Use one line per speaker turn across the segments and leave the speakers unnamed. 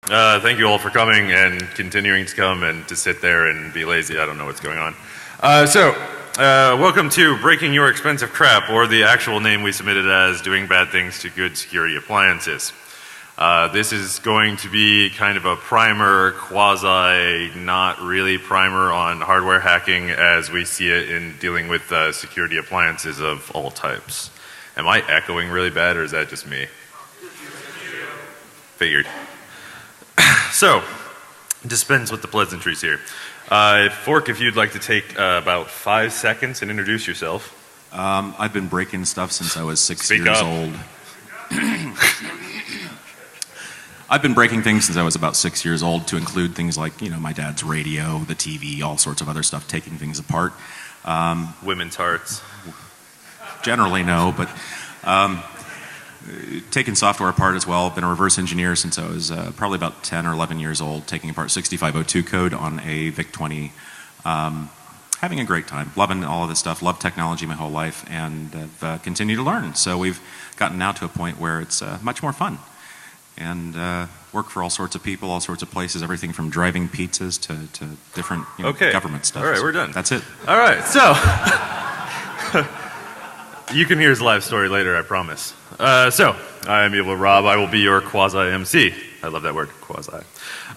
Thank you all for coming and continuing to come and to sit there and be lazy. I don't know what's going on. Welcome to Breaking Your Expensive Crap, or the actual name we submitted as Doing Bad Things to Good Security Appliances. This is going to be kind of a primer, quasi, not really primer on hardware hacking as we see it in dealing with security appliances of all types. Am I echoing really bad, or is that just me? Figured. So, dispense with the pleasantries here. Fork, if you'd like to take about 5 seconds and introduce yourself.
I've been breaking stuff since I was six
Speak
years
up.
old. I've been breaking things since I was about 6 years old, to include things like, my dad's radio, the TV, all sorts of other stuff, taking things apart.
Women's hearts.
Generally, no, but taking software apart as well. Been a reverse engineer since I was probably about 10 or 11 years old, taking apart 6502 code on a VIC-20. Having a great time, loving all of this stuff, loved technology my whole life, and have continued to learn. So we've gotten now to a point where it's much more fun. And work for all sorts of people, all sorts of places, everything from driving pizzas to different government stuff.
All right, we're done.
That's it.
All right, so you can hear his live story later, I promise. So I'm Evilrob. I will be your quasi-MC. I love that word, quasi.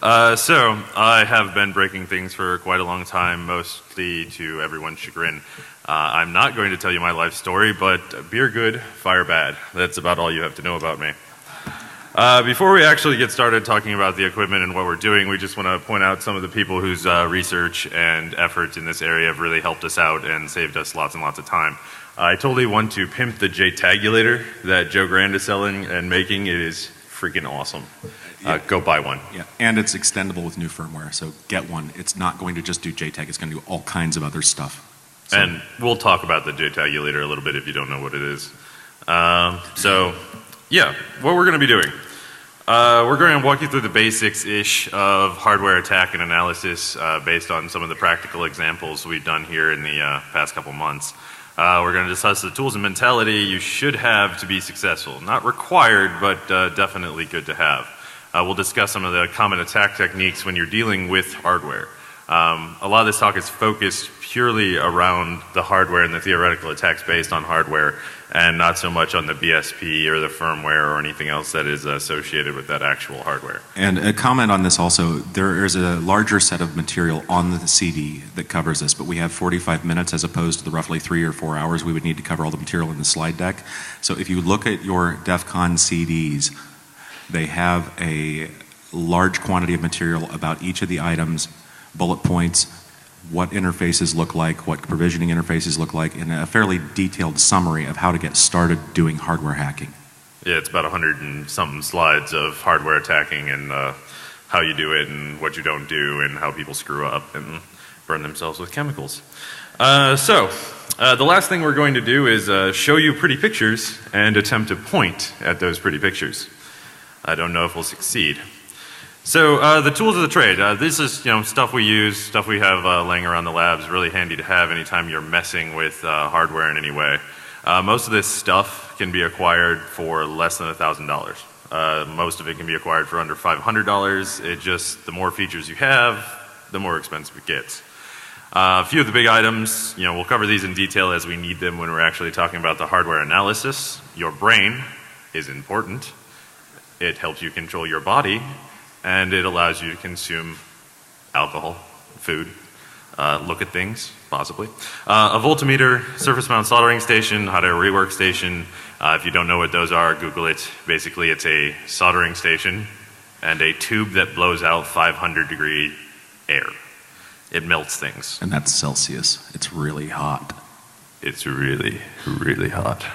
So I have been breaking things for quite a long time, mostly to everyone's chagrin. I'm not going to tell you my life story, but beer good, fire bad. That's about all you have to know about me. Before we actually get started talking about the equipment and what we're doing, we just want to point out some of the people whose research and effort in this area have really helped us out and saved us lots and lots of time. I totally want to pimp the J-Tagulator that Joe Grand is selling and making. It is freaking awesome. Go buy one.
Yeah, and it's extendable with new firmware, so get one. It's not going to just do JTAG, it's going to do all kinds of other stuff. So.
And we'll talk about the J-Tagulator a little bit if you don't know what it is. Yeah, what we're going to be doing. We're going to walk you through the basics-ish of hardware attack and analysis based on some of the practical examples we've done here in the past couple months. We're going to discuss the tools and mentality you should have to be successful. Not required, but definitely good to have. We'll discuss some of the common attack techniques when you're dealing with hardware. A lot of this talk is focused purely around the hardware and the theoretical attacks based on hardware, and not so much on the BSP or the firmware or anything else that is associated with that actual hardware.
And a comment on this also, there is a larger set of material on the CD that covers this, but we have 45 minutes as opposed to the roughly 3 or 4 hours we would need to cover all the material in the slide deck. So if you look at your Defcon CDs, they have a large quantity of material about each of the items, bullet points, what interfaces look like, what provisioning interfaces look like, and a fairly detailed summary of how to get started doing hardware hacking.
Yeah, it's about 100 and something slides of hardware attacking and how you do it and what you don't do and how people screw up and burn themselves with chemicals. The last thing we're going to do is show you pretty pictures and attempt to point at those pretty pictures. I don't know if we'll succeed. So the tools of the trade. This is stuff we use, stuff we have laying around the labs. Really handy to have anytime you're messing with hardware in any way. Most of this stuff can be acquired for less than $1,000. Most of it can be acquired for under $500. It just, the more features you have, the more expensive it gets. A few of the big items, we'll cover these in detail as we need them when we're actually talking about the hardware analysis. Your brain is important. It helps you control your body. And it allows you to consume alcohol, food, look at things, possibly. A voltmeter, surface mount soldering station, hot air rework station. If you don't know what those are, Google it. Basically, it's a soldering station and a tube that blows out 500-degree air. It melts things.
And that's Celsius. It's really hot.
It's really, really hot.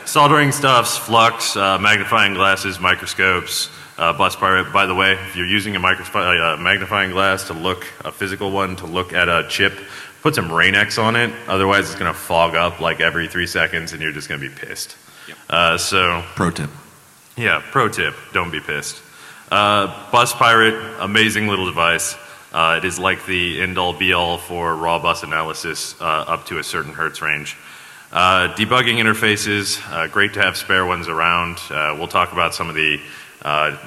Soldering stuffs, flux, magnifying glasses, microscopes, bus pirate. By the way, if you're using a magnifying glass to look, a physical one to look at a chip, put some Rain-X on it. Otherwise, it's going to fog up like every 3 seconds, and you're just going to be pissed. Yep.
Pro tip.
Yeah, pro tip. Don't be pissed. Bus pirate, amazing little device. It is like the end-all be-all for raw bus analysis up to a certain hertz range. Debugging interfaces, great to have spare ones around. We'll talk about some of the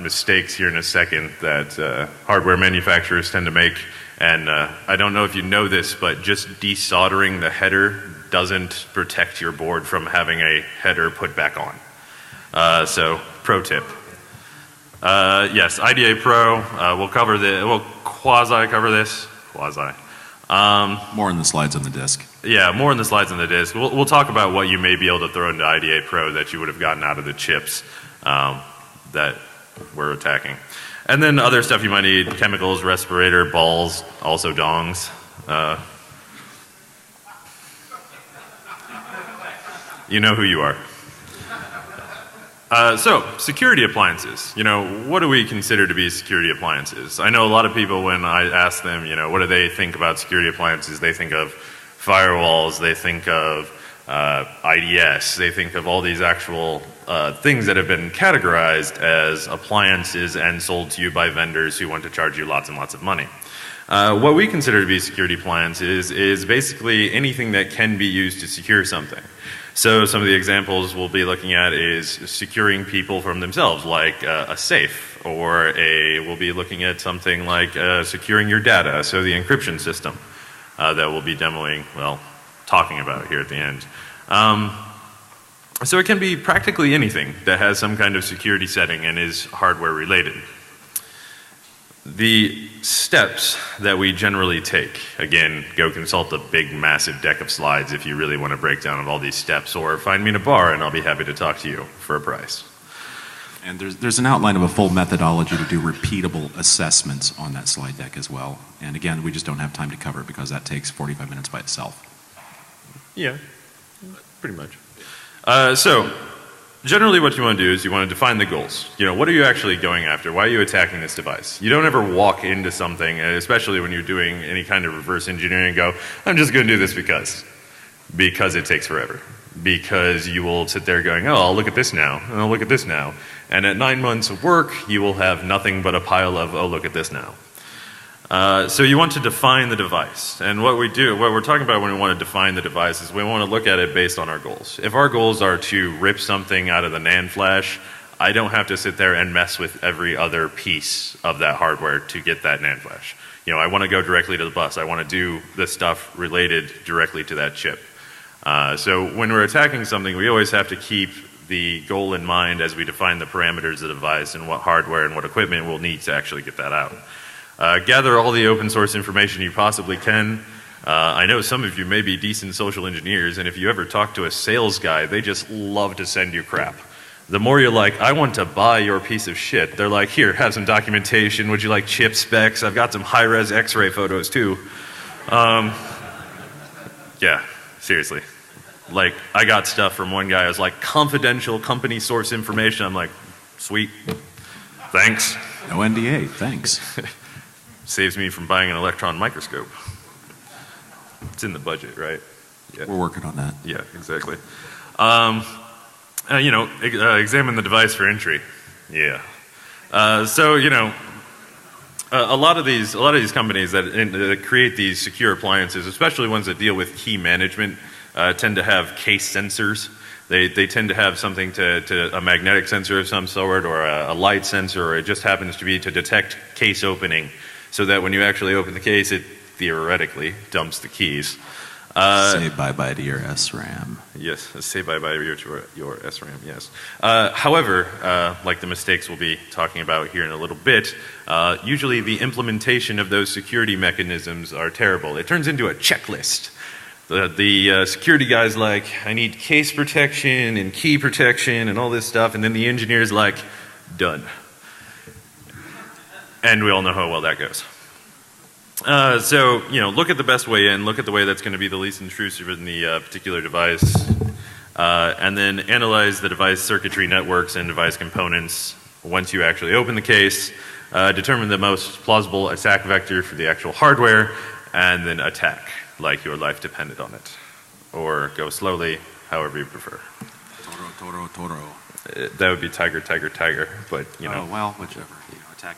mistakes here in a second that hardware manufacturers tend to make. And I don't know if you know this, but just desoldering the header doesn't protect your board from having a header put back on. So, pro tip. Yes, IDA Pro, we'll quasi-cover this. Quasi.
More in the slides on the disk.
Yeah, more in the slides on the disk. We'll talk about what you may be able to throw into IDA Pro that you would have gotten out of the chips that we're attacking. And then other stuff you might need, chemicals, respirator, balls, also dongs. You know who you are. So, security appliances. You know, what do we consider to be security appliances? I know a lot of people, when I ask them, you know, what do they think about security appliances, they think of firewalls, they think of IDS, they think of all these actual things that have been categorized as appliances and sold to you by vendors who want to charge you lots and lots of money. What we consider to be security appliances is basically anything that can be used to secure something. So some of the examples we'll be looking at is securing people from themselves, like a safe, or we'll be looking at something like securing your data, so the encryption system that we'll be demoing, well, talking about here at the end. So it can be practically anything that has some kind of security setting and is hardware related. The steps that we generally take, again, go consult a big massive deck of slides if you really want a breakdown of all these steps, or find me in a bar and I'll be happy to talk to you for a price.
And there's an outline of a full methodology to do repeatable assessments on that slide deck as well. And again, we just don't have time to cover it because that takes 45 minutes by itself.
Yeah, pretty much. So, generally what you want to do is you want to define the goals. You know, what are you actually going after? Why are you attacking this device? You don't ever walk into something, especially when you're doing any kind of reverse engineering, and go, I'm just going to do this because it takes forever. Because you will sit there going, oh, I'll look at this now, and I'll look at this now. And at 9 months of work, you will have nothing but a pile of, oh, look at this now. So you want to define the device. And what we're talking about when we want to define the device is we want to look at it based on our goals. If our goals are to rip something out of the NAND flash, I don't have to sit there and mess with every other piece of that hardware to get that NAND flash. You know, I want to go directly to the bus. I want to do the stuff related directly to that chip. So when we're attacking something, we always have to keep the goal in mind as we define the parameters of the device and what hardware and what equipment we'll need to actually get that out. Gather all the open source information you possibly can. I know some of you may be decent social engineers, and if you ever talk to a sales guy, they just love to send you crap. The more you're like, I want to buy your piece of shit, they're like, here, have some documentation. Would you like chip specs? I've got some high-res x-ray photos too. Yeah, seriously. Like, I got stuff from one guy who was like, confidential company source information. I'm like, sweet, thanks.
No NDA, thanks.
Saves me from buying an electron microscope. It's in the budget, right? Yeah.
We're working on that.
Yeah, exactly. You know, examine the device for entry. Yeah. So, you know, a lot of these companies that create these secure appliances, especially ones that deal with key management, tend to have case sensors. They tend to have something a magnetic sensor of some sort, or a light sensor, or it just happens to be to detect case opening, so that when you actually open the case, it theoretically dumps the keys.
Say bye-bye to your SRAM.
Yes, say bye-bye to your SRAM, yes. However, like the mistakes we'll be talking about here in a little bit, usually the implementation of those security mechanisms are terrible. It turns into a checklist. The security guy's like, I need case protection and key protection and all this stuff, and then the engineer's like, done. And we all know how well that goes. So, you know, look at the best way in, look at the way that's going to be the least intrusive in the particular device, and then analyze the device circuitry networks and device components once you actually open the case, determine the most plausible attack vector for the actual hardware, and then attack like your life depended on it. Or go slowly, however you prefer.
Toro.
That would be tiger, but you know.
Oh, well, whichever. You know, attack.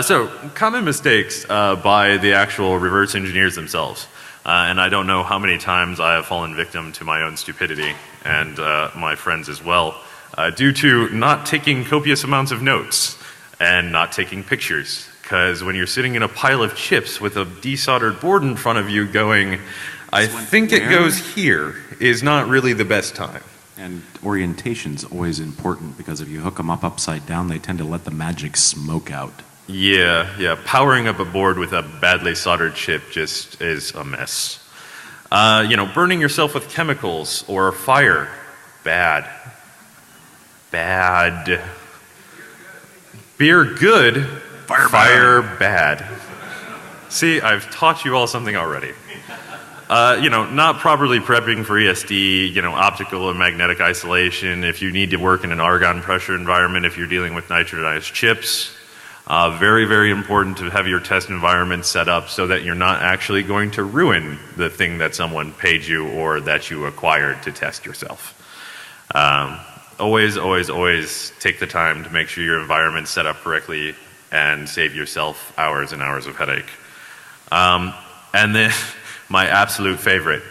So, common mistakes by the actual reverse engineers themselves. And I don't know how many times I have fallen victim to my own stupidity, and my friends as well, due to not taking copious amounts of notes and not taking pictures. Because when you're sitting in a pile of chips with a desoldered board in front of you going, I think it goes here, is not really the best time.
And orientation's always important, because if you hook them up upside down, they tend to let the magic smoke out.
Yeah. Powering up a board with a badly soldered chip just is a mess. Burning yourself with chemicals or fire, bad. Beer, good. Fire bad. See, I've taught you all something already. Not properly prepping for ESD, optical and magnetic isolation, if you need to work in an argon pressure environment, if you're dealing with nitrodized chips. Very, very important to have your test environment set up so that you're not actually going to ruin the thing that someone paid you or that you acquired to test yourself. Always take the time to make sure your environment's set up correctly and save yourself hours and hours of headache. And then my absolute favorite,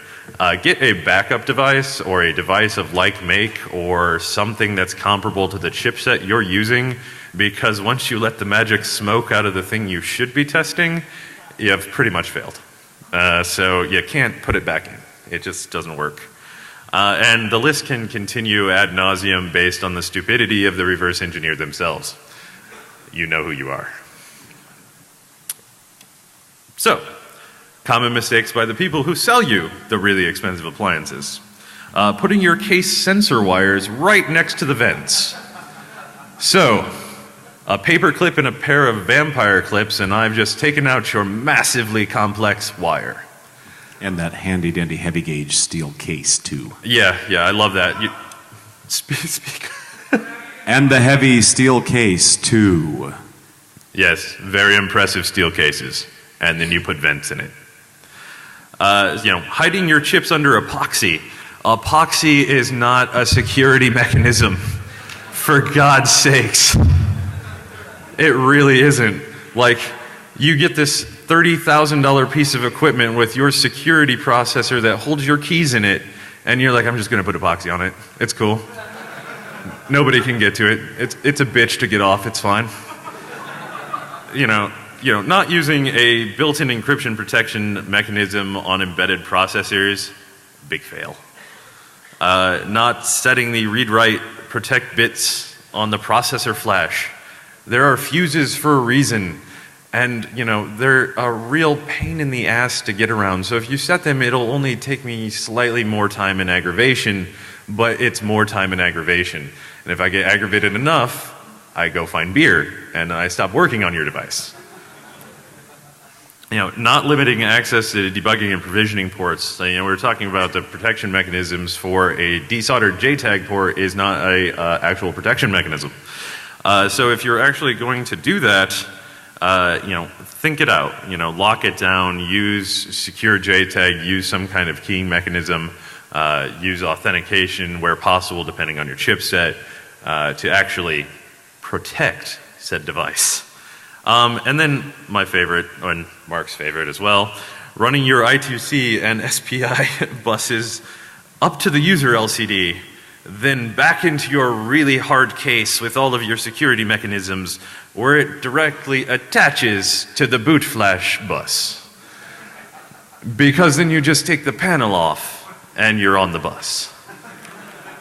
get a backup device or a device of like make or something that's comparable to the chipset you're using, because once you let the magic smoke out of the thing you should be testing, you have pretty much failed. So you can't put it back in. It just doesn't work. And the list can continue ad nauseum based on the stupidity of the reverse engineer themselves. You know who you are. So, common mistakes by the people who sell you the really expensive appliances. Putting your case sensor wires right next to the vents. So, a paper clip and a pair of vampire clips, and I've just taken out your massively complex wire.
And that handy dandy heavy gauge steel case too.
Yeah, I love that. Speak.
And the heavy steel case too.
Yes, very impressive steel cases. And then you put vents in it. Hiding your chips under epoxy. Epoxy is not a security mechanism. For God's sakes. It really isn't. Like, you get this $30,000 piece of equipment with your security processor that holds your keys in it, and you're like, I'm just going to put epoxy on it. It's cool. Nobody can get to it. It's a bitch to get off. It's fine. Not using a built-in encryption protection mechanism on embedded processors, big fail. Not setting the read-write protect bits on the processor flash. There are fuses for a reason, and they're a real pain in the ass to get around. So if you set them, it'll only take me slightly more time and aggravation, but it's more time and aggravation. And if I get aggravated enough, I go find beer, and I stop working on your device. Not limiting access to debugging and provisioning ports. We're talking about the protection mechanisms for a desoldered JTAG port is not a actual protection mechanism. So if you're actually going to do that, think it out. Lock it down, use secure JTAG, use some kind of keying mechanism, use authentication where possible depending on your chipset to actually protect said device. And then my favorite, and Mark's favorite as well, running your I2C and SPI buses up to the user LCD, then back into your really hard case with all of your security mechanisms where it directly attaches to the boot flash bus. Because then you just take the panel off and you're on the bus.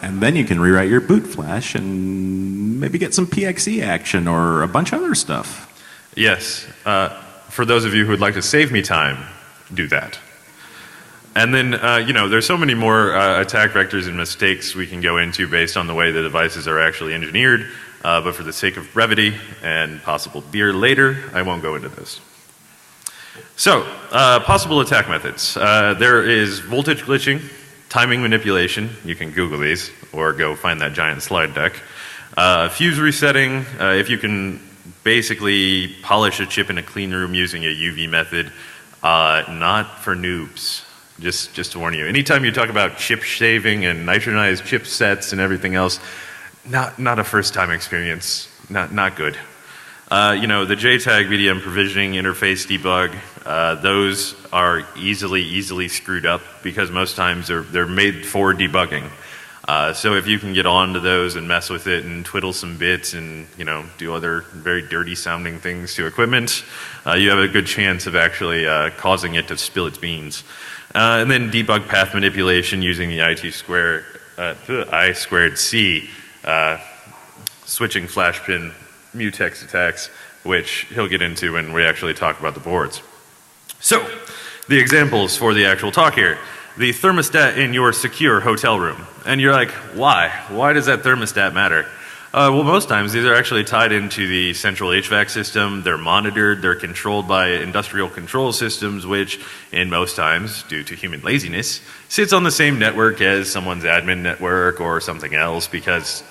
And then you can rewrite your boot flash and maybe get some PXE action or a bunch of other stuff.
Yes. For those of you who would like to save me time, do that. And then, there's so many more attack vectors and mistakes we can go into based on the way the devices are actually engineered. But for the sake of brevity and possible beer later, I won't go into this. So, possible attack methods. There is voltage glitching, timing manipulation. You can Google these or go find that giant slide deck. Fuse resetting, if you can basically polish a chip in a clean room using a UV method, not for noobs. Just to warn you. Anytime you talk about chip shaving and nitronized chipsets and everything else, not a first time experience. Not good. The JTAG VDM provisioning interface debug, those are easily screwed up because most times they're made for debugging. So if you can get onto those and mess with it and twiddle some bits and do other very dirty sounding things to equipment, you have a good chance of actually causing it to spill its beans. And then debug path manipulation using the I2C switching flash pin mutex attacks, which he'll get into when we actually talk about the boards. So, the examples for the actual talk here. The thermostat in your secure hotel room. And you're like, why? Why does that thermostat matter? Well, most times these are actually tied into the central HVAC system. They're monitored. They're controlled by industrial control systems, which in most times, due to human laziness, sits on the same network as someone's admin network or something else because,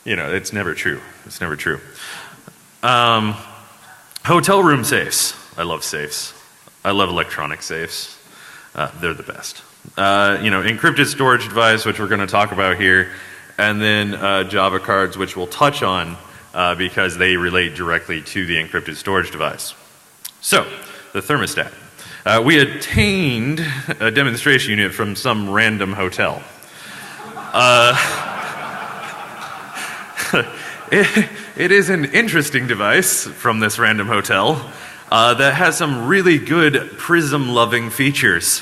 it's never true. It's never true. Hotel room safes. I love safes. I love electronic safes. They're the best. Encrypted storage device, which we're going to talk about here, and then Java cards, which we'll touch on because they relate directly to the encrypted storage device. So, the thermostat. We obtained a demonstration unit from some random hotel. It is an interesting device from this random hotel that has some really good prism-loving features.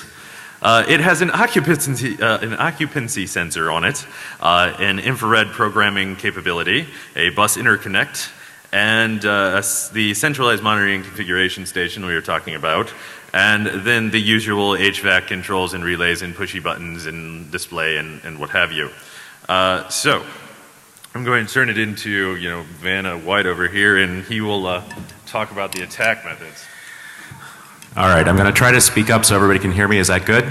It has an occupancy sensor on it, an infrared programming capability, a bus interconnect, and the centralized monitoring configuration station we were talking about, and then the usual HVAC controls and relays and pushy buttons and display and what have you. So, I'm going to turn it into, Vanna White over here, and he will talk about the attack methods.
All right, I'm going to try to speak up so everybody can hear me. Is that good?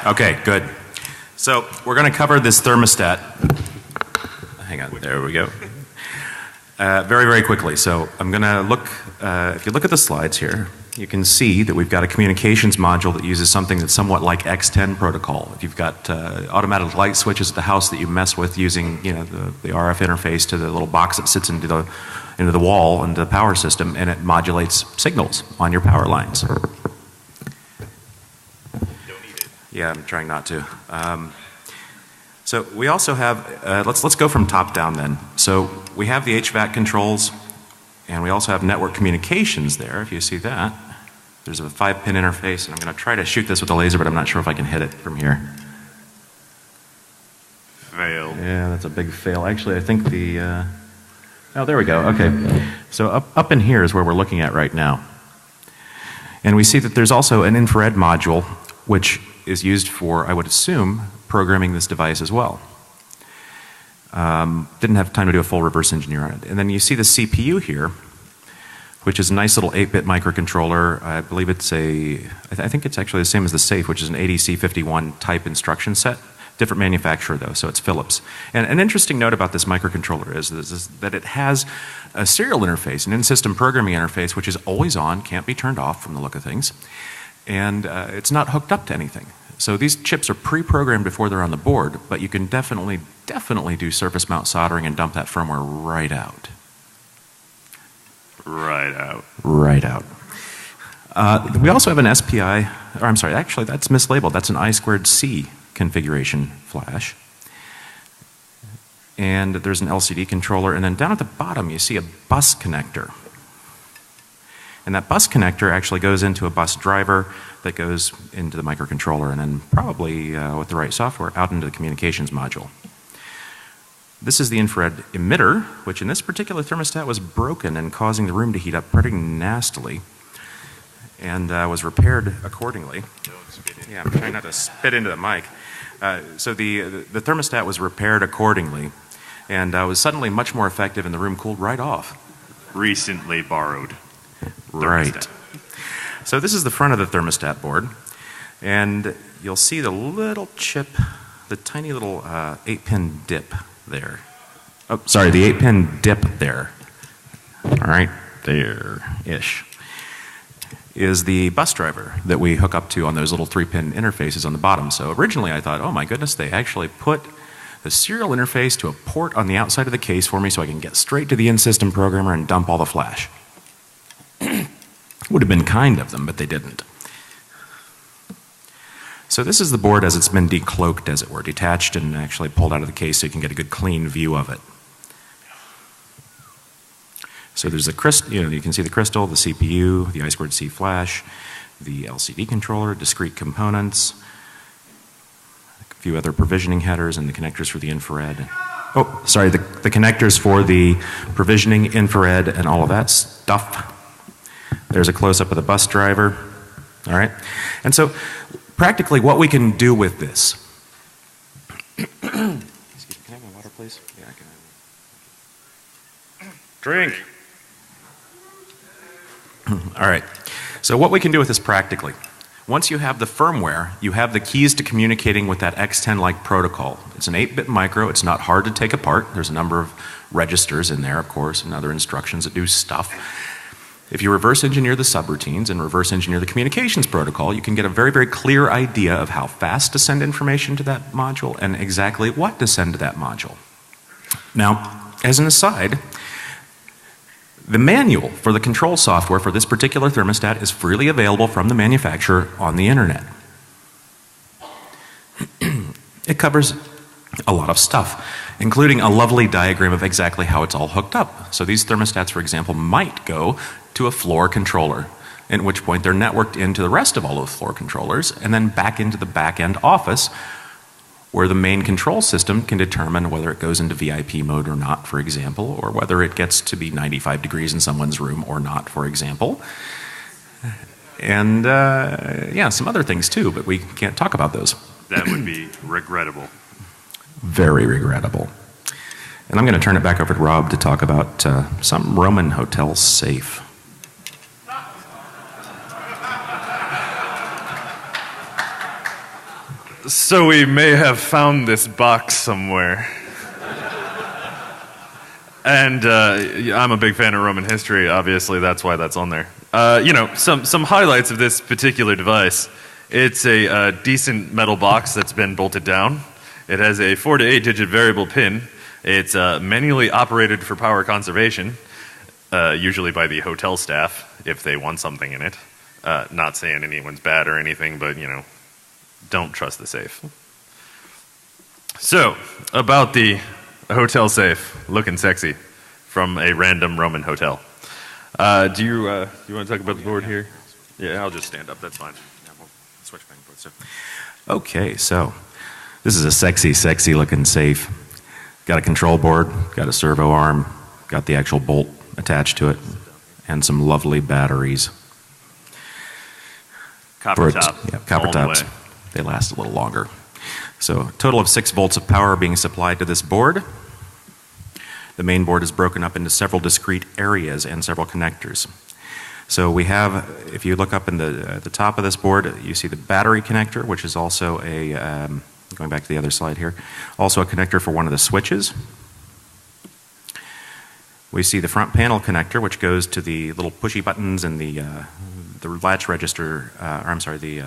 Okay, good. So we're going to cover this thermostat. Hang on, there we go. Very, very quickly. So I'm going to look, if you look at the slides here, you can see that we've got a communications module that uses something that's somewhat like X10 protocol. If you've got automatic light switches at the house that you mess with using, the RF interface to the little box that sits into the wall and the power system, and it modulates signals on your power lines.
Don't eat it.
Yeah, I'm trying not to. So we also have, let's go from top down then. So we have the HVAC controls, and we also have network communications there, if you see that. There's a 5-pin interface, and I'm going to try to shoot this with a laser, but I'm not sure if I can hit it from here.
Fail.
Yeah, that's a big fail. Actually, I think the, oh, there we go. Okay. So up in here is where we're looking at right now. And we see that there's also an infrared module, which is used for, I would assume, programming this device as well. Didn't have time to do a full reverse engineer on it. And then you see the CPU here, which is a nice little 8-bit microcontroller. I believe it's I think it's actually the same as the safe, which is an ADC51 type instruction set. Different manufacturer though, so it's Philips. And an interesting note about this microcontroller is that it has a serial interface, an in-system programming interface, which is always on, can't be turned off from the look of things. And it's not hooked up to anything. So these chips are pre-programmed before they're on the board, but you can definitely do surface mount soldering and dump that firmware right out.
Right out.
Right out. We also have an SPI, or I'm sorry, actually that's mislabeled. That's an I2C configuration flash. And there's an LCD controller, and then down at the bottom you see a bus connector. And that bus connector actually goes into a bus driver that goes into the microcontroller, and then probably with the right software out into the communications module. This is the infrared emitter, which in this particular thermostat was broken and causing the room to heat up pretty nastily, and was repaired accordingly. Yeah, I'm trying not to spit into the mic. So the thermostat was repaired accordingly, and was suddenly much more effective, and the room cooled right off.
Recently borrowed.
Right.
Thermostat.
So this is the front of the thermostat board, and you'll see the little chip, the tiny little 8-pin dip there. Oh, sorry, the 8-pin dip there. All right, there-ish. Is the bus driver that we hook up to on those little 3-pin interfaces on the bottom. So originally I thought, oh my goodness, they actually put the serial interface to a port on the outside of the case for me so I can get straight to the in-system programmer and dump all the flash. Would have been kind of them, but they didn't. So this is the board as it's been decloaked, as it were, detached and actually pulled out of the case so you can get a good clean view of it. So there's a crystal, you can see the crystal, the CPU, the I2C flash, the LCD controller, discrete components, a few other provisioning headers, and the connectors for the infrared. Oh, sorry, the connectors for the provisioning, infrared, and all of that stuff. There's a close-up of the bus driver. All right? And so practically what we can do with this. Excuse me, can I have my water, please? Yeah, I can.
Drink.
All right. So what we can do with this practically. Once you have the firmware, you have the keys to communicating with that X10-like protocol. It's an 8-bit micro. It's not hard to take apart. There's a number of registers in there, of course, and other instructions that do stuff. If you reverse engineer the subroutines and reverse engineer the communications protocol, you can get a very, very clear idea of how fast to send information to that module and exactly what to send to that module. Now, as an aside, the manual for the control software for this particular thermostat is freely available from the manufacturer on the internet. It covers a lot of stuff, including a lovely diagram of exactly how it's all hooked up. So these thermostats, for example, might go to a floor controller, at which point they're networked into the rest of all of the floor controllers and then back into the back-end office where the main control system can determine whether it goes into VIP mode or not, for example, or whether it gets to be 95 degrees in someone's room or not, for example. And yeah, some other things too, but we can't talk about those.
That would be regrettable.
Very regrettable. And I'm going to turn it back over to Rob to talk about some Roman hotel safe.
So we may have found this box somewhere. And I'm a big fan of Roman history, obviously, that's why that's on there. You know, some highlights of this particular device. It's a decent metal box that's been bolted down. It has a 4 to 8 digit variable pin. It's manually operated for power conservation, usually by the hotel staff, if they want something in it. Not saying anyone's bad or anything, but, you know, don't trust the safe. So, about the hotel safe, looking sexy, from a random Roman hotel. Do you want to talk about the board here? Yeah, I'll just stand up, that's fine.
Yeah, we'll switch back and forth. So. Okay, so this is a sexy, sexy looking safe. Got a control board, got a servo arm, got the actual bolt attached to it, and some lovely batteries.
Copper top.
Yeah, copper tops. They last a little longer. So a total of 6 volts of power being supplied to this board. The main board is broken up into several discrete areas and several connectors. So we have, if you look up in the top of this board, you see the battery connector, which is also a, going back to the other slide here, also a connector for one of the switches. We see the front panel connector, which goes to the little pushy buttons and the latch register, or I'm sorry, the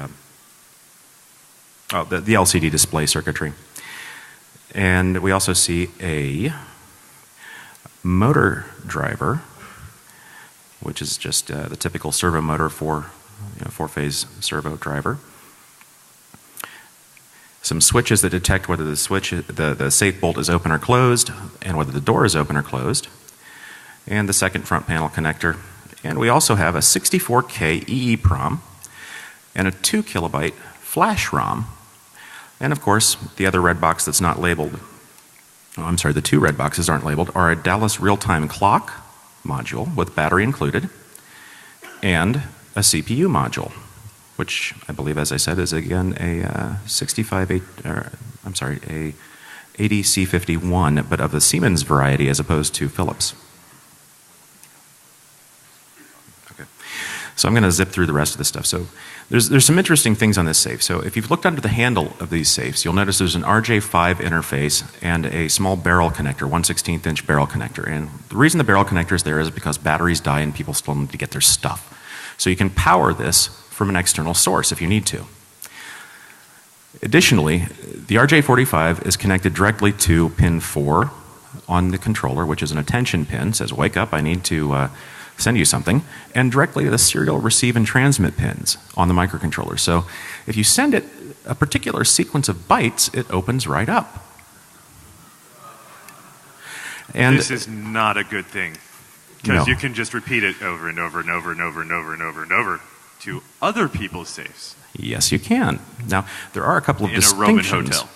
LCD display circuitry. And we also see a motor driver, which is just the typical servo motor for, 4-phase servo driver. Some switches that detect whether the safe bolt is open or closed, and whether the door is open or closed. And the second front panel connector. And we also have a 64K EEPROM and a 2 kilobyte flash ROM. And of course, the other red box that's not labeled, I'm sorry, the 2 red boxes aren't labeled, are a Dallas real-time clock module with battery included and a CPU module, which I believe, as I said, is again a 80C51, but of the Siemens variety as opposed to Philips. Okay. So I'm going to zip through the rest of this stuff. So there's some interesting things on this safe. So if you've looked under the handle of these safes, you'll notice there's an RJ5 interface and a small barrel connector, 1/16 inch barrel connector. And the reason the barrel connector is there is because batteries die and people still need to get their stuff. So you can power this from an external source if you need to. Additionally, the RJ45 is connected directly to pin 4 on the controller, which is an attention pin. It says, wake up, I need to send you something, and directly to the serial receive and transmit pins on the microcontroller. So if you send it a particular sequence of bytes, it opens right up. And
this is not a good thing, because you can just repeat it over and over and over and over and over and over and over to other people's safes.
Yes, you can. Now, there are a couple of distinctions.
In a Roman hotel.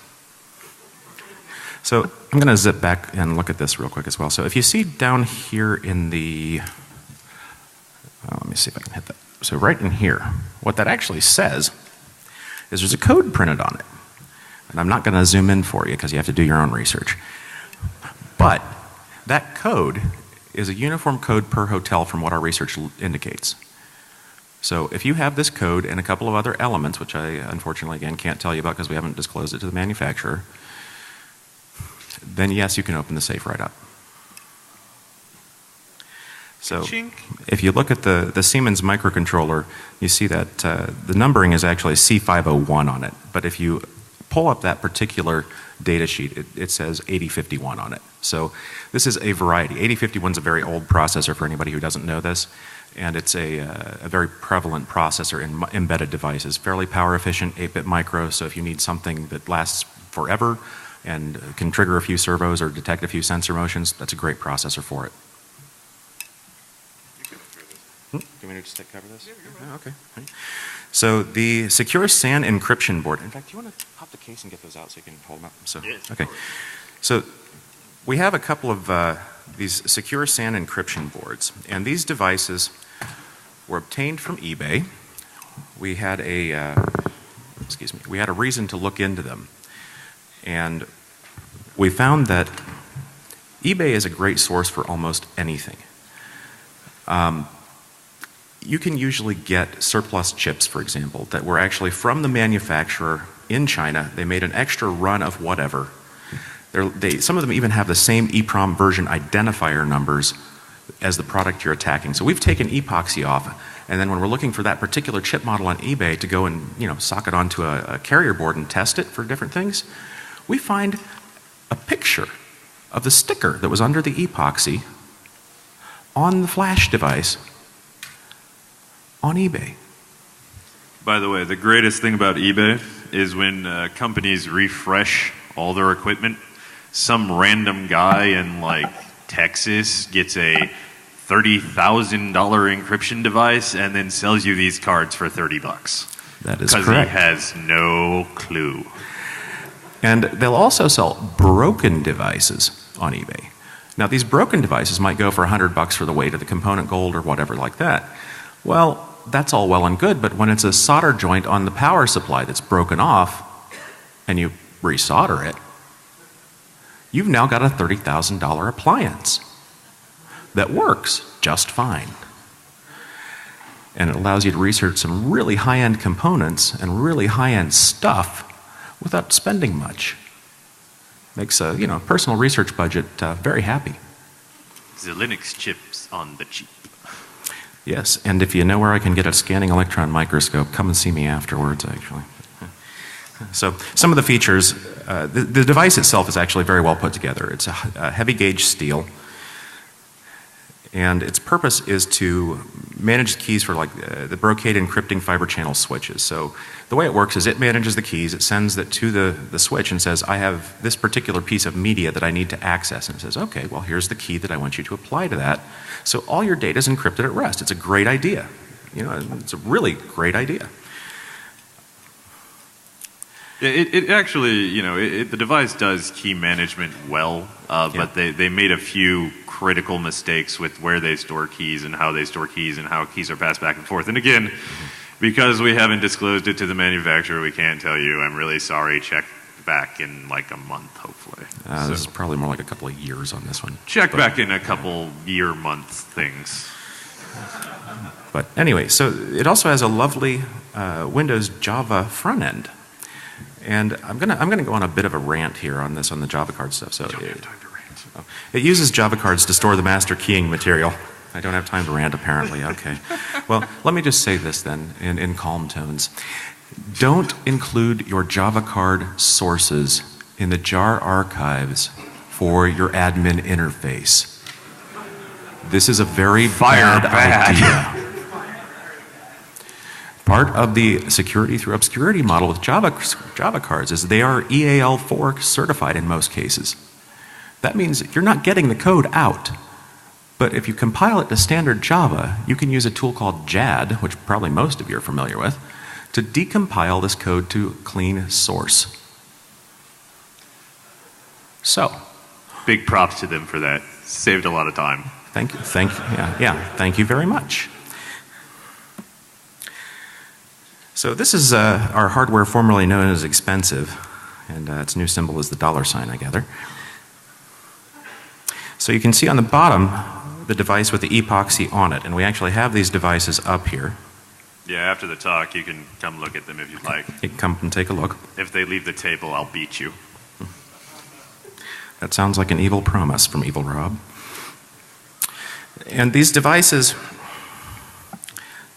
So I'm going to zip back and look at this real quick as well. So if you see down here in the, let me see if I can hit that. So right in here, what that actually says is there's a code printed on it. And I'm not going to zoom in for you because you have to do your own research. But that code is a uniform code per hotel from what our research indicates. So if you have this code and a couple of other elements, which I unfortunately again can't tell you about because we haven't disclosed it to the manufacturer, then yes, you can open the safe right up. So if you look at the Siemens microcontroller, you see that the numbering is actually C501 on it. But if you pull up that particular data sheet, it says 8051 on it. So this is a variety. 8051 is a very old processor for anybody who doesn't know this. And it's a very prevalent processor in embedded devices. Fairly power efficient, 8-bit micro, so if you need something that lasts forever and can trigger a few servos or detect a few sensor motions, that's a great processor for it. Do you want me to just cover this? Yeah, okay. Right. So the secure SAN encryption board. In fact, do you want to pop the case and get those out so you can hold them up? So, okay. So we have a couple of these secure SAN encryption boards, and these devices were obtained from eBay. We had a we had a reason to look into them, and we found that eBay is a great source for almost anything. You can usually get surplus chips, for example, that were actually from the manufacturer in China. They made an extra run of whatever. Some of them even have the same EEPROM version identifier numbers as the product you're attacking. So we've taken epoxy off, and then when we're looking for that particular chip model on eBay to go and sock it onto a carrier board and test it for different things, we find a picture of the sticker that was under the epoxy on the flash device on eBay.
By the way, the greatest thing about eBay is when companies refresh all their equipment, some random guy in like Texas gets a $30,000 encryption device and then sells you these cards for $30.
That is correct.
Because he has no clue.
And they'll also sell broken devices on eBay. Now these broken devices might go for $100 for the weight of the component gold or whatever like that. Well, that's all well and good, but when it's a solder joint on the power supply that's broken off and you resolder it, you've now got a $30,000 appliance that works just fine. And it allows you to research some really high-end components and really high-end stuff without spending much. Makes a personal research budget very happy.
The Linux chips on the cheap.
Yes, and if you know where I can get a scanning electron microscope, come and see me afterwards, actually. So some of the features, the device itself is actually very well put together. It's a heavy gauge steel, and its purpose is to manage the keys for like the Brocade encrypting fiber channel switches. So the way it works is it manages the keys, it sends it to the switch and says, I have this particular piece of media that I need to access. And it says, okay, well here's the key that I want you to apply to that. So all your data is encrypted at rest. It's a great idea. It's a really great idea.
It actually, the device does key management well, but they made a few critical mistakes with where they store keys and how they store keys and how keys are passed back and forth. And again, because we haven't disclosed it to the manufacturer, we can't tell you. I'm really sorry. Check back in like a month, hopefully.
This is probably more like a couple of years on this one.
Check back in a couple month things.
But anyway, so it also has a lovely Windows Java front end. And I'm gonna go on a bit of a rant here on this, on the Java card stuff. So
I don't have time to rant.
It uses Java cards to store the master keying material. I don't have time to rant, apparently. Okay. Well, let me just say this then in calm tones. Don't include your Java card sources in the jar archives for your admin interface. This is a very bad idea. Part of the security through obscurity model with Java cards is they are EAL4 certified in most cases. That means you're not getting the code out. But if you compile it to standard Java, you can use a tool called JAD, which probably most of you are familiar with, to decompile this code to clean source. So,
big props to them for that. Saved a lot of time.
Thank you. Thank you very much. So this is our hardware formerly known as expensive, and its new symbol is the $, I gather. So you can see on the bottom the device with the epoxy on it, and we actually have these devices up here.
Yeah, after the talk, you can come look at them if you'd like.
You can come and take a look.
If they leave the table, I'll beat you.
That sounds like an evil promise from Evilrob. And these devices,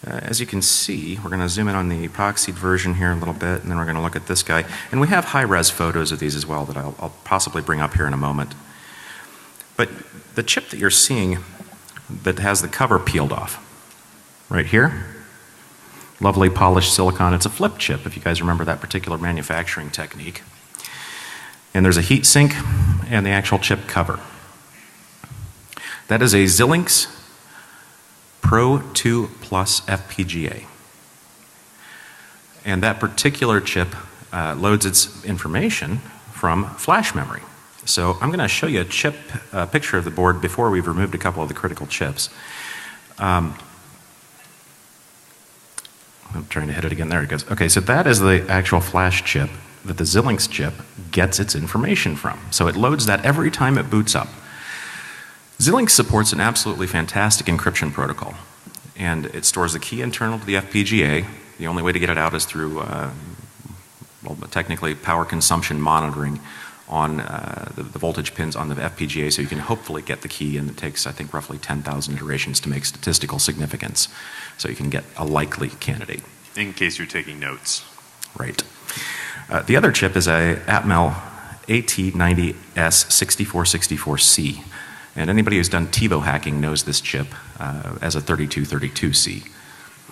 as you can see, we're going to zoom in on the epoxied version here a little bit, and then we're going to look at this guy. And we have high-res photos of these as well that I'll possibly bring up here in a moment. But the chip that you're seeing that has the cover peeled off, right here, lovely polished silicon. It's a flip chip, if you guys remember that particular manufacturing technique. And there's a heat sink and the actual chip cover. That is a Xilinx Pro 2 Plus FPGA. And that particular chip loads its information from flash memory. So I'm going to show you a picture of the board before we've removed a couple of the critical chips. I'm trying to hit it again. There it goes. Okay, so that is the actual flash chip that the Xilinx chip gets its information from. So it loads that every time it boots up. Xilinx supports an absolutely fantastic encryption protocol, and it stores the key internal to the FPGA. The only way to get it out is through, well, technically power consumption monitoring on the voltage pins on the FPGA, so you can hopefully get the key, and it takes, I think, roughly 10,000 iterations to make statistical significance, so you can get a likely candidate.
In case you're taking notes.
Right. The other chip is a Atmel AT90S6464C. And anybody who's done TiVo hacking knows this chip as a 3232C.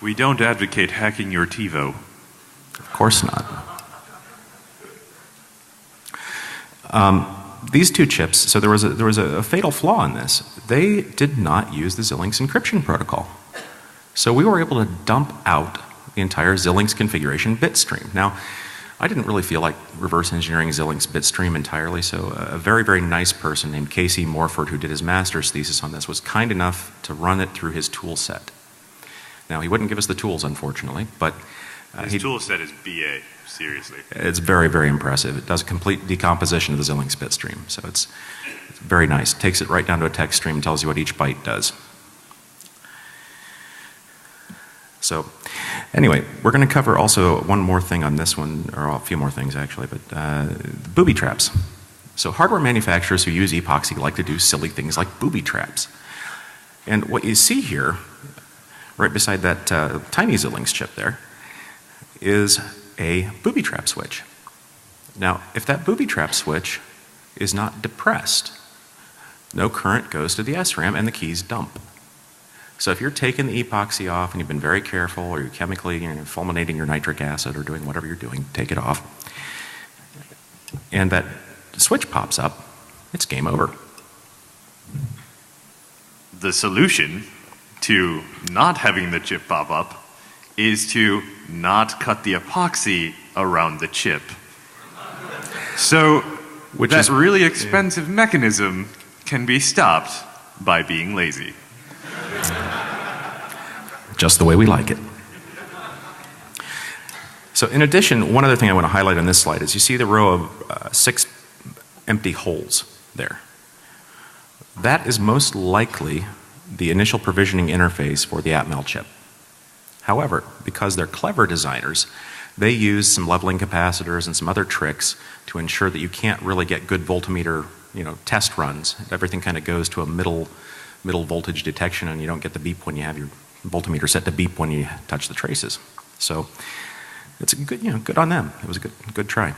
We don't advocate hacking your TiVo.
Of course not. These two chips, so there was a fatal flaw in this. They did not use the Xilinx encryption protocol. So we were able to dump out the entire Xilinx configuration bit stream. Now, I didn't really feel like reverse engineering Xilinx bitstream entirely, so a very, very nice person named Casey Morford, who did his master's thesis on this, was kind enough to run it through his tool set. Now, he wouldn't give us the tools, unfortunately, but
his tool set is BA, seriously.
It's very, very impressive. It does a complete decomposition of the Xilinx bitstream, so it's very nice. It takes it right down to a text stream and tells you what each byte does. So anyway, we're going to cover also one more thing on this one, or a few more things actually, but booby traps. So hardware manufacturers who use epoxy like to do silly things like booby traps. And what you see here, right beside that tiny Xilinx chip there, is a booby trap switch. Now, if that booby trap switch is not depressed, no current goes to the SRAM and the keys dump. So if you're taking the epoxy off and you've been very careful, or you're chemically fulminating your nitric acid or doing whatever you're doing, take it off, and that switch pops up, it's game over.
The solution to not having the chip pop up is to not cut the epoxy around the chip. So that really expensive mechanism can be stopped by being lazy.
Just the way we like it. So in addition, one other thing I want to highlight on this slide is you see the row of 6 empty holes there. That is most likely the initial provisioning interface for the Atmel chip. However, because they're clever designers, they use some leveling capacitors and some other tricks to ensure that you can't really get good voltmeter, test runs. Everything kind of goes to a middle voltage detection, and you don't get the beep when you have your voltmeter set to beep when you touch the traces. So it's a good, good on them. It was a good try.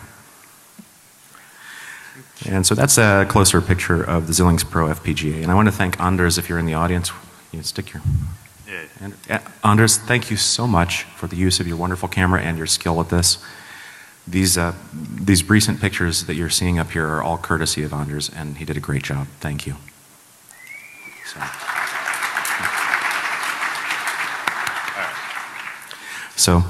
And so that's a closer picture of the Xilinx Pro FPGA. And I want to thank Anders, if you're in the audience. You can stick your...
Yeah.
And, Anders, thank you so much for the use of your wonderful camera and your skill with this. These recent pictures that you're seeing up here are all courtesy of Anders, and he did a great job. Thank you. So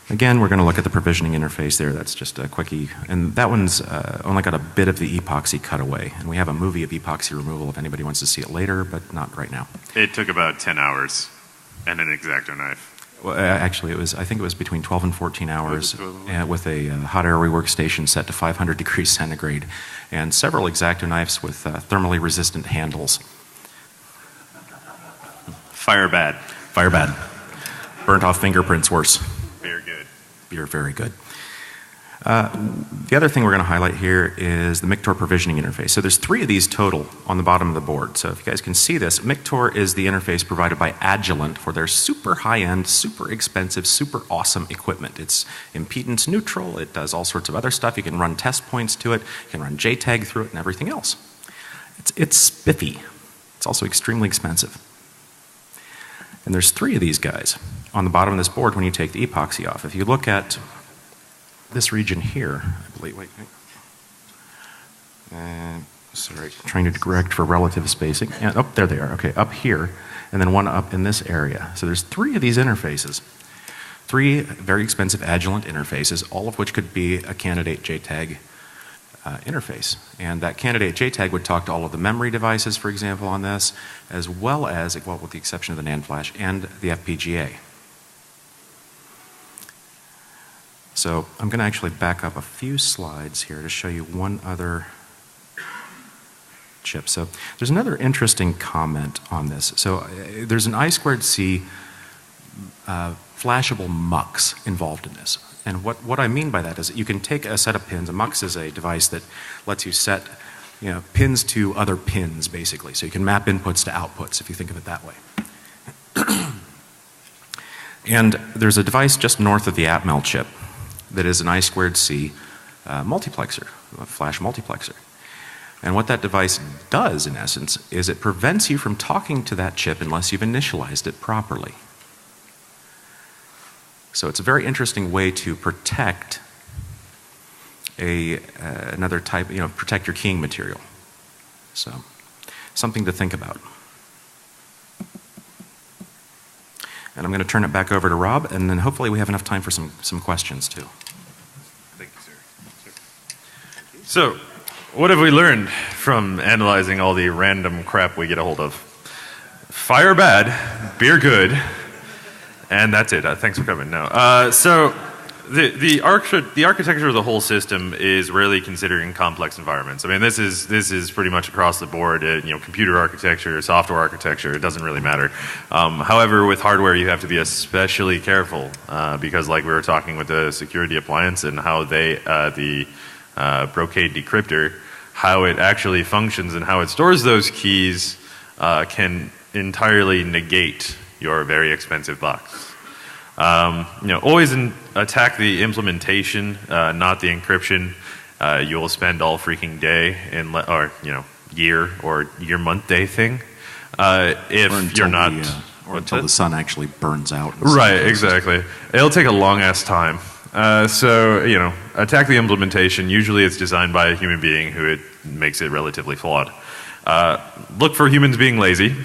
again, we're going to look at the provisioning interface there. That's just a quickie. And that one's only got a bit of the epoxy cut away. And we have a movie of epoxy removal if anybody wants to see it later, but not right now.
It took about 10 hours and an X-Acto knife.
Well, actually, I think it was between 12 and 14 hours with a hot air rework station set to 500 degrees centigrade and several X-Acto knives with thermally resistant handles.
Fire bad.
Fire bad. Burnt off fingerprints worse.
Very good.
You're very good. The other thing we're going to highlight here is the Mictor provisioning interface. So there's 3 of these total on the bottom of the board. So if you guys can see this, Mictor is the interface provided by Agilent for their super high-end, super expensive, super awesome equipment. It's impedance neutral. It does all sorts of other stuff. You can run test points to it. You can run JTAG through it and everything else. It's spiffy. It's also extremely expensive. And there's 3 of these guys on the bottom of this board when you take the epoxy off. If you look at this region here, I believe, wait. Sorry, trying to correct for relative spacing. Yeah, oh, there they are. Okay, up here, and then one up in this area. So there's 3 of these interfaces. 3 very expensive Agilent interfaces, all of which could be a candidate JTAG interface. And that candidate JTAG would talk to all of the memory devices, for example, on this, as well as, well, with the exception of the NAND flash, and the FPGA. So I'm going to actually back up a few slides here to show you one other chip. So there's another interesting comment on this. So there's an I2C flashable MUX involved in this. And what I mean by that is you can take a set of pins. A MUX is a device that lets you set pins to other pins, basically. So you can map inputs to outputs, if you think of it that way. And there's a device just north of the Atmel chip that is an I2C multiplexer, a flash multiplexer. And what that device does, in essence, is it prevents you from talking to that chip unless you've initialized it properly. So it's a very interesting way to protect another type, protect your keying material. So something to think about. And I'm going to turn it back over to Rob, and then hopefully we have enough time for some questions too.
Thank you, sir. So, what have we learned from analyzing all the random crap we get a hold of? Fire bad, beer good, and that's it. Thanks for coming. No. So the architecture of the whole system is rarely considered in complex environments. I mean, this is pretty much across the board. Computer architecture, software architecture, it doesn't really matter. However, with hardware, you have to be especially careful because, like we were talking with the security appliance and how the Brocade decryptor, how it actually functions and how it stores those keys can entirely negate your very expensive box. Always attack the implementation, not the encryption. You will spend all freaking day year or year, month, day thing. If you're not,
or until the sun actually burns out.
Right, exactly. It'll take a long ass time. So attack the implementation. Usually, it's designed by a human being who it makes it relatively flawed. Look for humans being lazy.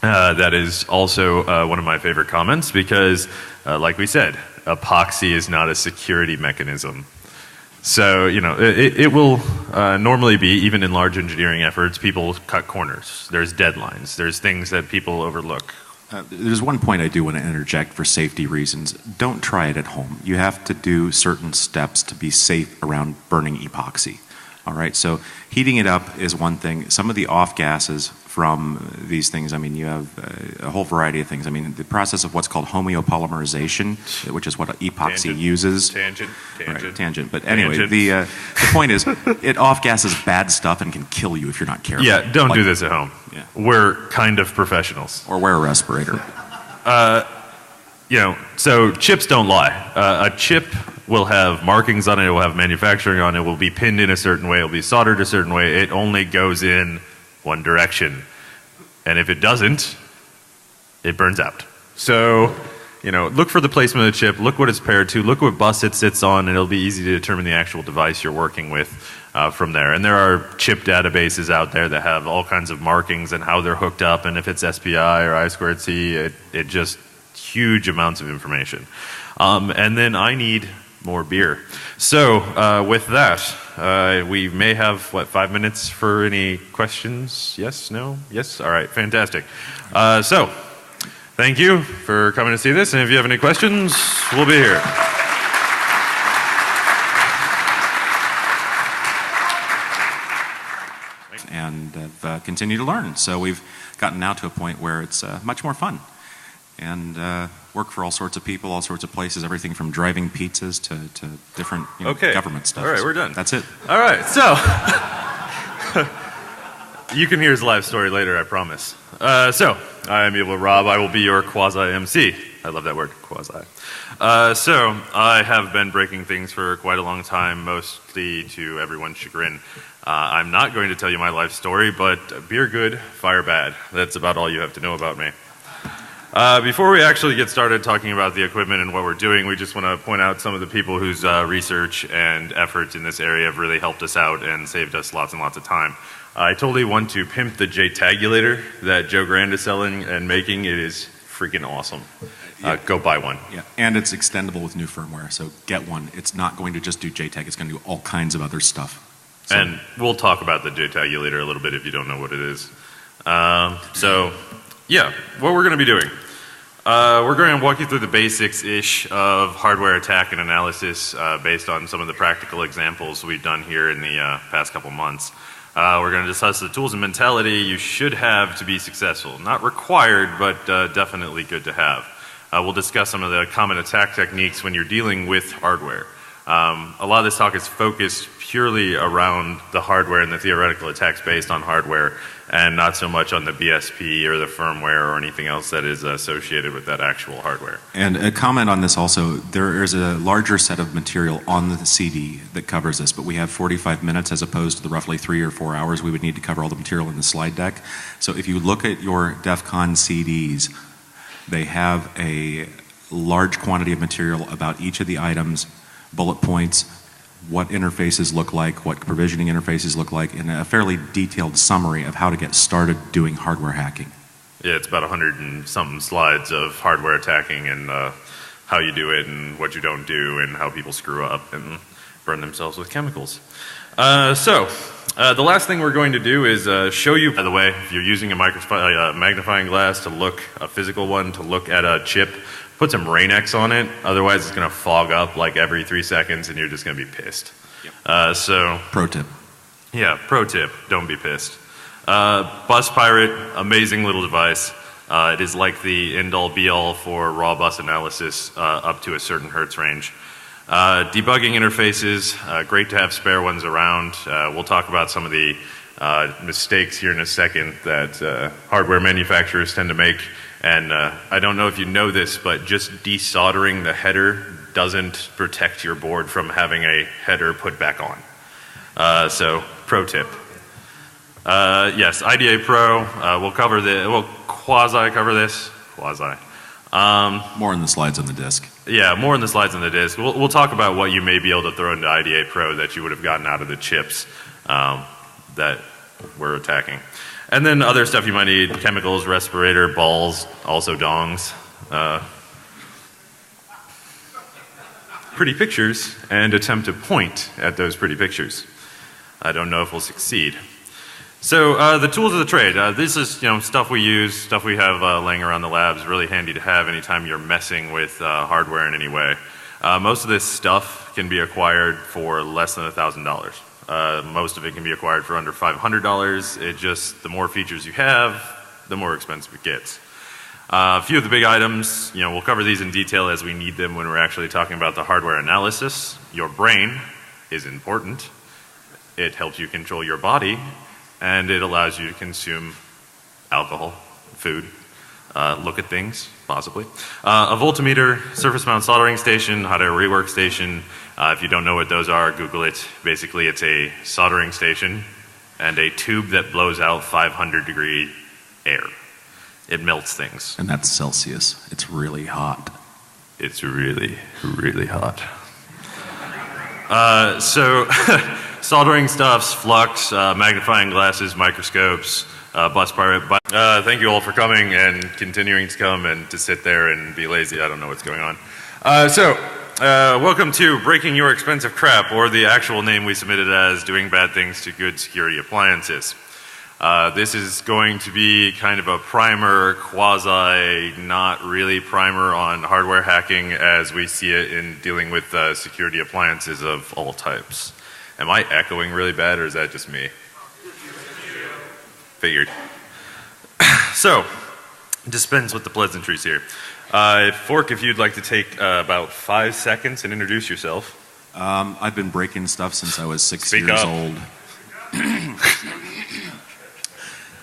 That is also one of my favorite comments because, like we said, epoxy is not a security mechanism. So, it will normally be, even in large engineering efforts, people cut corners. There's deadlines. There's things that people overlook.
There's one point I do want to interject for safety reasons. Don't try it at home. You have to do certain steps to be safe around burning epoxy. All right, so heating it up is one thing. Some of the off gases from these things, I mean, you have a whole variety of things. I mean, the process of what's called homeopolymerization, which is what epoxy uses.
Tangent.
Right, tangent. But anyway, the point is, it off gases bad stuff and can kill you if you're not careful.
Yeah, don't do this at home. Yeah. We're kind of professionals.
Or wear a respirator.
so chips don't lie. A chip will have markings on it, it will have manufacturing on it, it will be pinned in a certain way, it will be soldered a certain way. It only goes in one direction. And if it doesn't, it burns out. So, look for the placement of the chip, look what it's paired to, look what bus it sits on, and it'll be easy to determine the actual device you're working with from there. And there are chip databases out there that have all kinds of markings and how they're hooked up, and if it's SPI or I2C, it just huge amounts of information. And then I need more beer. So with that, we may have, 5 minutes for any questions? Yes? No? Yes? All right, fantastic. So, thank you for coming to see this, and if you have any questions, we'll be here.
And continue to learn. So we've gotten now to a point where it's much more fun. And work for all sorts of people, all sorts of places, everything from driving pizzas to different government stuff.
All right, we're done.
That's it.
All right, so you can hear his live story later, I promise. So I am Evilrob. I will be your quasi-MC. I love that word, quasi. So I have been breaking things for quite a long time, mostly to everyone's chagrin. I'm not going to tell you my life story, but beer good, fire bad. That's about all you have to know about me. Before we actually get started talking about the equipment and what we're doing, we just want to point out some of the people whose research and efforts in this area have really helped us out and saved us lots and lots of time. I totally want to pimp the J-Tagulator that Joe Grand is selling and making. It is freaking awesome. Go buy one.
Yeah, and it's extendable with new firmware, so get one. It's not going to just do JTAG, it's going to do all kinds of other stuff. So.
And we'll talk about the J-Tagulator a little bit if you don't know what it is. Yeah, what we're going to be doing. We're going to walk you through the basics-ish of hardware attack and analysis based on some of the practical examples we've done here in the past couple months. We're going to discuss the tools and mentality you should have to be successful. Not required, but definitely good to have. We'll discuss some of the common attack techniques when you're dealing with hardware. A lot of this talk is focused purely around the hardware and the theoretical attacks based on hardware, and not so much on the BSP or the firmware or anything else that is associated with that actual hardware.
And a comment on this also, there is a larger set of material on the CD that covers this, but we have 45 minutes as opposed to the roughly 3 or 4 hours we would need to cover all the material in the slide deck. So if you look at your Defcon CDs, they have a large quantity of material about each of the items, bullet points, what interfaces look like, what provisioning interfaces look like, and a fairly detailed summary of how to get started doing hardware hacking.
Yeah, it's about 100 and something slides of hardware attacking and how you do it and what you don't do and how people screw up and burn themselves with chemicals. The last thing we're going to do is show you, by the way, if you're using a magnifying glass to look, a physical one, to look at a chip, put some Rain-X on it, otherwise it's going to fog up like every 3 seconds and you're just going to be pissed. Yep.
Pro tip.
Yeah, pro tip, don't be pissed. Bus Pirate, amazing little device. It is like the end-all be-all for raw bus analysis up to a certain hertz range. Debugging interfaces, great to have spare ones around. We'll talk about some of the mistakes here in a second that hardware manufacturers tend to make. And I don't know if you know this, but just desoldering the header doesn't protect your board from having a header put back on. So, pro tip. Yes, IDA Pro, we'll quasi-cover this. Quasi.
More in the slides on the disk.
Yeah, more in the slides on the disk. We'll talk about what you may be able to throw into IDA Pro that you would have gotten out of the chips that we're attacking. And then other stuff you might need, chemicals, respirator, balls, also dongs. Pretty pictures, and attempt to point at those pretty pictures. I don't know if we'll succeed. So the tools of the trade. This is stuff we use, stuff we have laying around the labs, really handy to have anytime you're messing with hardware in any way. Most of this stuff can be acquired for less than $1,000. Most of it can be acquired for under $500. It just, the more features you have, the more expensive it gets. A few of the big items, we'll cover these in detail as we need them when we're actually talking about the hardware analysis. Your brain is important. It helps you control your body, and it allows you to consume alcohol, food. look at things, possibly. A voltmeter, surface mount soldering station, hot air rework station. If you don't know what those are, Google it. Basically, it's a soldering station and a tube that blows out 500-degree air. It melts things.
And that's Celsius. It's really hot.
It's really, really hot. So, soldering stuffs, flux, magnifying glasses, microscopes, bus pirate. Thank you all for coming and continuing to come and to sit there and be lazy. I don't know what's going on. Welcome to Breaking Your Expensive Crap, or the actual name we submitted as Doing Bad Things to Good Security Appliances. This is going to be kind of a primer, quasi, not really primer on hardware hacking as we see it in dealing with security appliances of all types. Am I echoing really bad, or is that just me? Figured. So, dispense with the pleasantries here. Fork, if you'd like to take about 5 seconds and introduce yourself.
I've been breaking stuff since I was 6
Speak
years
up.
old.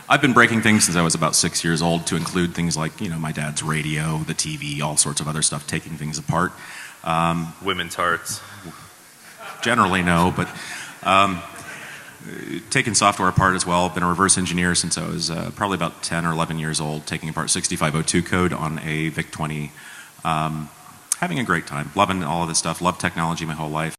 I've been breaking things since I was about 6 years old, to include things like, my dad's radio, the TV, all sorts of other stuff, taking things apart.
Women's hearts.
Generally, no, but taking software apart as well. Been a reverse engineer since I was probably about 10 or 11 years old, taking apart 6502 code on a VIC-20. Having a great time. Loving all of this stuff. Loved technology my whole life.